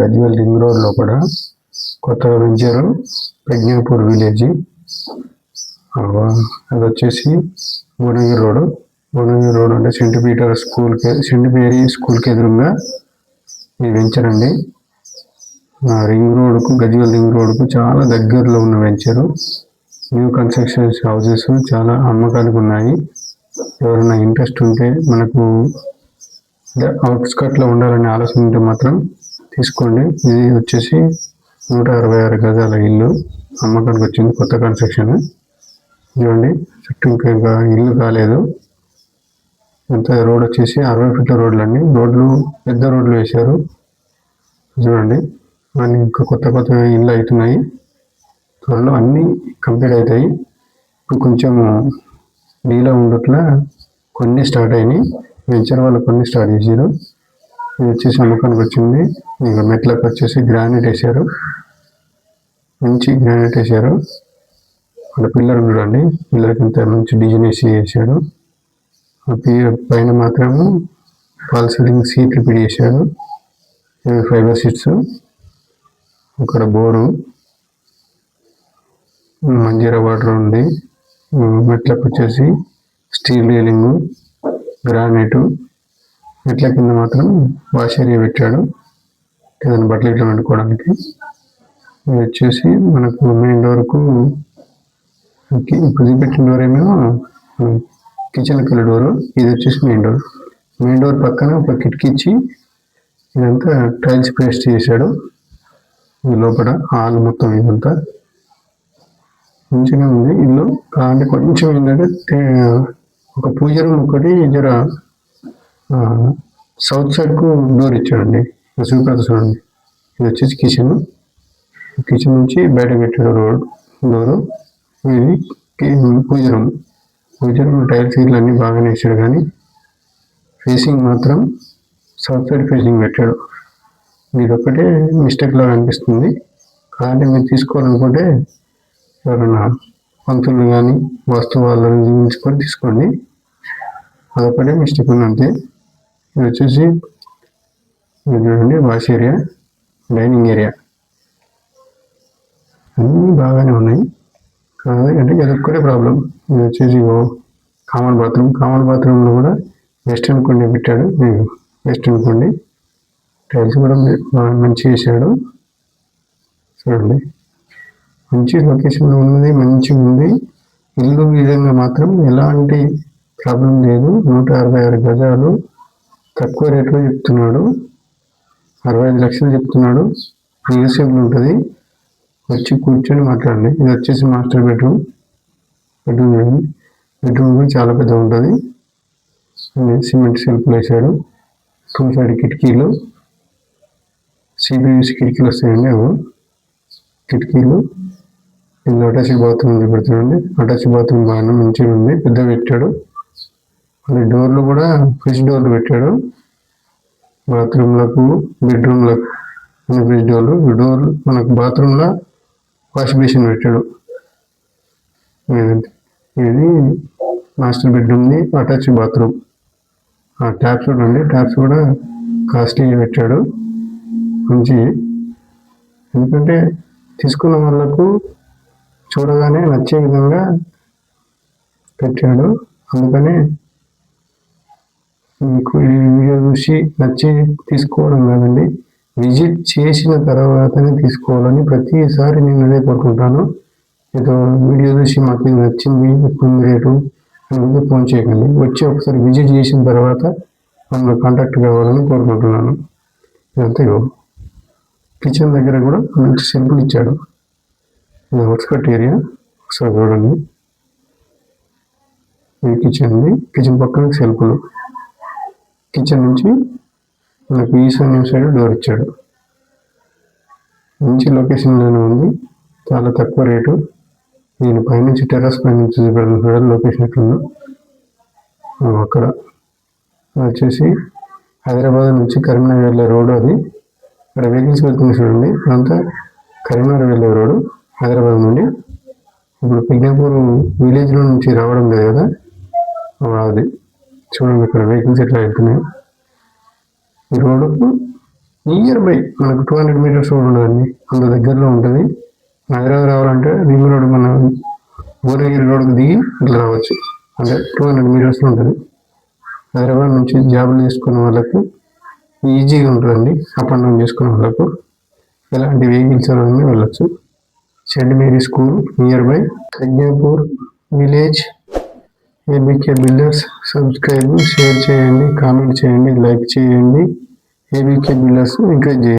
Gajwel ring road లోపల కొత్తగా వెంచారు Pragnapur village. అది వచ్చేసి భువనగిరి రోడ్ అంటే సెంట్ మేరీ స్కూల్కి ఎదురుగా ఈ వెంచర్ అండి. గజ్వేల్ రింగ్ రోడ్కు చాలా దగ్గరలో ఉన్న వెంచరు. న్యూ కన్స్ట్రక్షన్స్ హౌసెస్ చాలా అమ్మకానికి ఉన్నాయి. ఎవరైనా ఇంట్రెస్ట్ ఉంటే, మనకు అవుట్స్కట్లో ఉండాలనే ఆలోచన ఉంటే మాత్రం తీసుకోండి. ఇది వచ్చేసి 166 గజాల ఇల్లు అమ్మకానికి వచ్చింది, కొత్త కన్స్ట్రక్షన్. చూడండి, చుట్టూ ఇంకా ఇల్లు కాలేదు. అంత రోడ్ వచ్చేసి 60 ఫీట్ల రోడ్లు అండి. పెద్ద రోడ్లు వేశారు. చూడండి, అన్ని ఇంకా కొత్త ఇల్లు అవుతున్నాయి. త్వరలో అన్నీ కంప్లీట్ అవుతాయి. ఇప్పుడు కొంచెం డీలో ఉండట్లా కొన్ని స్టార్ట్ అయినాయి. వెంచర్ వాళ్ళు కొన్ని స్టార్ట్ చేశారు. ఇది వచ్చేసి అమ్మకానికి వచ్చింది. ఇక మెట్లకు వచ్చేసి గ్రానైట్ వేశారు, మంచి గ్రానైట్ వేశారు. అక్కడ పిల్లర్ చూడండి, పిల్లర్కి ఇంత మంచి డిజైన్ వేసాడు. పైన మాత్రము ఫాల్ సీలింగ్ సీట్లు పిడి చేశాడు, ఫైబర్ సీట్స్. అక్కడ బోరు, మంజీరా వాటర్ ఉంది. మెట్లకు వచ్చేసి స్టీల్ రైలింగ్, గ్రానైట్. మెట్ల కింద మాత్రం వాష్ ఏరియా పెట్టాడు, ఏదైనా బట్టలు ఇట్లా వండుకోవడానికి. ఇది వచ్చేసి మనకు మెయిన్ డోర్కు ఇప్పుడు పెట్టిన డోర్ ఏమో కిచెన్కి వెళ్ళే డోరు. ఇది వచ్చేసి మెయిన్ డోర్ పక్కన ఒక కిటికీ ఇచ్చి ఇదంతా టైల్స్ పేస్ట్ చేశాడు. ఇది లోపల హాల్ మొత్తం ఇదంతా మంచిగా ఉంది ఇల్లు. కానీ కొంచెం ఏంటంటే ఒక పూజ రూమ్ ఒకటి జర సౌత్ సైడ్కు డోర్ ఇచ్చాడండి. చూడండి, ఇది వచ్చేసి కిచెన్ నుంచి బయట పెట్టాడు డోరు. ఇది పూజ రూమ్ టైల్స్ ఇల్లు అన్నీ బాగానే వేసాడు, కానీ ఫేసింగ్ మాత్రం సౌత్ సైడ్ ఫేసింగ్ పెట్టాడు. ఇది ఒక్కటే మిస్టేక్ లాగా అనిపిస్తుంది. కానీ మీరు తీసుకోవాలనుకుంటే ఎవరైనా పంతులు కానీ వస్తువు వాళ్ళని చూపించుకొని తీసుకోండి. అదొకటే మిస్టేక్ ఉంది అంతే. ఇది వచ్చేసి చూడండి, వాష్ ఏరియా, డైనింగ్ ఏరియా అన్నీ బాగానే ఉన్నాయి. అంటే అదొక్కటే ప్రాబ్లం. ఇది వచ్చేసి కామన్ బాత్రూంలో కూడా వెస్టర్న్ కొండి పెట్టాడు. వెస్టర్న్ కొండి టైల్స్ కూడా మంచి వేసాడు. చూడండి, మంచి లొకేషన్లో ఉన్నది, మంచిగా ఉంది ఇల్లు. విధంగా మాత్రం ఎలాంటి ప్రాబ్లం లేదు. 166 గజాలు తక్కువ రేట్లో చెప్తున్నాడు. 65 లక్షలు చెప్తున్నాడు. రీజనబుల్ ఉంటుంది, వచ్చి కూర్చొని మాట్లాడండి. ఇది వచ్చేసి మాస్టర్ బెడ్రూమ్ కూడా చాలా పెద్ద ఉంటుంది. సిమెంట్ సెల్ఫ్లు వేసాడు. 2 సైడ్ కిటికీలు, సిబిఎస్ కిటికీలు వస్తాయండి. కిటికీలు. ఇందులో అటాచ్ బాత్రూమ్ పెడుతున్నాండి. అటాచ్ బాత్రూమ్ బాగానే మంచిగా ఉంది, పెద్ద పెట్టాడు. మళ్ళీ డోర్లు కూడా ఫ్రిడ్జ్ డోర్లు పెట్టాడు. బాత్రూమ్లకు, బెడ్రూమ్లకు ఫ్రిడ్జ్ డోర్లు మనకు బాత్రూంలో వాష్ బేసిన్ పెట్టాడు. ఇది మాస్టర్ బెడ్రూమ్ని అటాచ్ బాత్రూమ్. ట్యాప్స్ చూడండి, ట్యాప్స్ కూడా కాస్ట్లీ పెట్టాడు. మంచి, ఎందుకంటే తీసుకున్న వాళ్ళకు చూడగానే నచ్చే విధంగా పెట్టాడు. అందుకనే మీకు ఈ వీడియో చూసి నచ్చి తీసుకోవడం కాదండి, విజిట్ చేసిన తర్వాతనే తీసుకోవాలని ప్రతిసారి నేను అదే కోరుకుంటాను. ఏదో వీడియో చూసి మాకు ఇది నచ్చింది, ఎక్కువ రేటు అని ముందు ఫోన్ చేయకండి. వచ్చి ఒకసారి విజిట్ చేసిన తర్వాత మనలో కాంటాక్ట్ కావాలని కోరుకుంటున్నాను. ఇదంతా కిచెన్ దగ్గర కూడా మంచి సెల్ఫ్లు ఇచ్చాడు. ఇది అవుట్స్కట్ ఏరియా, ఒకసారి చూడండి. ఇది కిచెన్ పక్కన సెల్ఫ్లు. కిచెన్ నుంచి మనకు ఈశాన్యం సైడ్ డోర్ ఇచ్చాడు. మంచి లొకేషన్లోనే ఉంది, చాలా తక్కువ రేటు. నేను పైనుంచి టెర్రస్ పైనుంచి చూపెడతాను, లొకేషన్ ఎట్లుందో. అక్కడ వచ్చేసి హైదరాబాద్ నుంచి కరీంనగర్ వెళ్ళే రోడ్డు అది. అక్కడ వెహికల్స్ వెళ్తుంది చూడండి, అదంతా కరీంనగర్ వెళ్ళే రోడ్డు హైదరాబాద్ నుండి. ఇప్పుడు ప్రజ్ఞాపూర్ విలేజ్లో నుంచి రావడం లేదు కదా, అది చూడండి ఇక్కడ వెహికల్స్ ఎట్లా వెళ్తున్నాయి. ఈ రోడ్డుకు నియర్ బై మనకు 200 మీటర్స్ కూడా ఉండదండి, అంత దగ్గరలో ఉంటుంది. హైదరాబాద్ రావాలంటే రింగ్ రోడ్ మన భువనగిరి రోడ్కి దిగి ఇట్లా రావచ్చు. అంటే 200 మీటర్స్ ఉంటుంది. హైదరాబాద్ నుంచి జాబులు చేసుకునే వాళ్ళకు ఈజీగా ఉంటుందండి. అప్ అండ్ డౌన్ చేసుకునే వాళ్ళకు ఎలాంటి వెహికల్స్ అన్నీ వెళ్ళచ్చు. Saint Mary school near by Prajnapur village. ABK builders. Subscribe, share చేయండి, కామెంట్ చేయండి, లైక్ చేయండి. ఏబీకే బిల్డర్స్ ఎంకరేజ్ చేయండి.